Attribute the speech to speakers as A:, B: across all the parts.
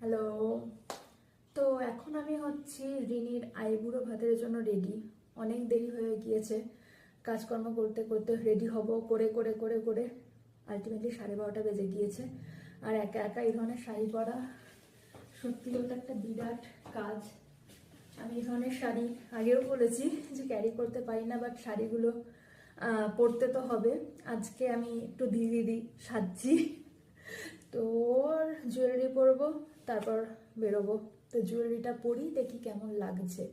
A: Hello. তো এখন আমি হচ্ছি রিনির আইবুড়ো ভাতের জন্য রেডি। অনেক দেরি হয়ে গিয়েছে, কাজকর্ম করতে করতে রেডি হব করে করে করে করে আলটিমেটলি 12:30 বেজে গিয়েছে। আর একা একা এই ধরনের শাড়ি পরা সত্যি ওটা একটা বিরাট কাজ। আমি এই ধরনের শাড়ি আগেও বলেছি যে ক্যারি করতে পারি না, বাট শাড়িগুলো পরতে তো হবে। আজকে আমি একটু দিদি সাজছি, তো ওর জুয়েলারি পরবো, তারপর বেরোবো। তো জুয়েলারিটা পরি, দেখি কেমন লাগছে।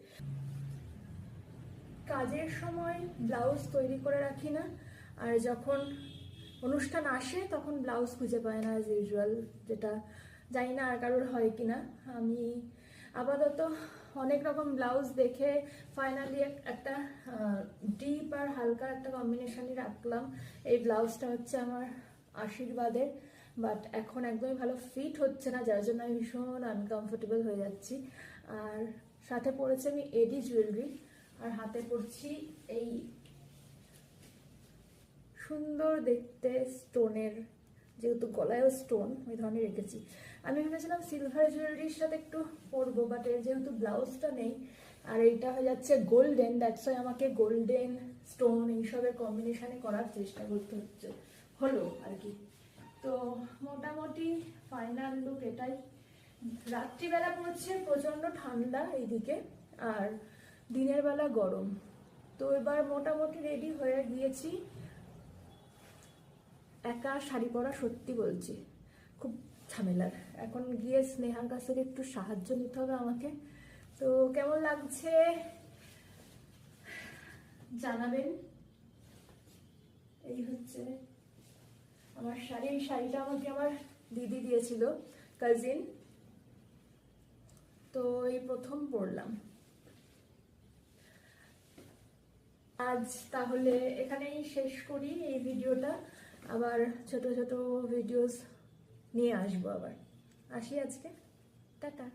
A: কাজের সময় ব্লাউজ তৈরি করে রাখি না, আর যখন অনুষ্ঠান আসে তখন ব্লাউজ খুঁজে পাই না অ্যাজ ইউজুয়াল, যেটা জানি না আর কারোর হয় কিনা। আমি আপাতত অনেক রকম ব্লাউজ দেখে ফাইনালি একটা ডিপ আর হালকা একটা কম্বিনেশনই রাখলাম। এই ব্লাউজটা হচ্ছে আমার আশীর্বাদের, বাট এখন একদমই ভালো ফিট হচ্ছে না, যার জন্য আমি ভীষণ আনকমফোর্টেবল হয়ে যাচ্ছি। আর সাথে পরেছি আমি এডি জুয়েলারি, আর হাতে পরছি এই সুন্দর দেখতে স্টোনের, যেহেতু গলায়ও স্টোন ওই ধরনের রেখেছি। আমি ভেবেছিলাম সিলভার জুয়েলারির সাথে একটু পরবো, বাট এর যেহেতু ব্লাউজটা নেই আর এইটা হয়ে যাচ্ছে গোল্ডেন, দ্যাটস ওয়াই আমাকে গোল্ডেন স্টোন এইসবের কম্বিনেশনে করার চেষ্টা করতে হলো আর কি। তো মোটামুটি ফাইনাল লুক এটাই। রাত্রিবেলা পড়ছে প্রচন্ড ঠান্ডা এইদিকে, আর দিনের বেলা গরম। তো এবার মোটামুটি রেডি হয়ে গিয়েছি। একা শাড়ি পরা সত্যি বলছি খুব ঝামেলার। এখন গিয়ে স্নেহার কাছ থেকে একটু সাহায্য নিতে হবে আমাকে। তো কেমন লাগছে জানাবেন। এই হচ্ছে আমার শাড়ি। এই শাড়িটা আমাকে আমার দিদি দিয়েছিল, কাজিন। তো এই প্রথম পরলাম। আজ তাহলে এখানেই শেষ করি এই ভিডিওটা। আবার ছোট ছোট ভিডিওস নিয়ে আসবো আবার। আসি আজকে, টাটা।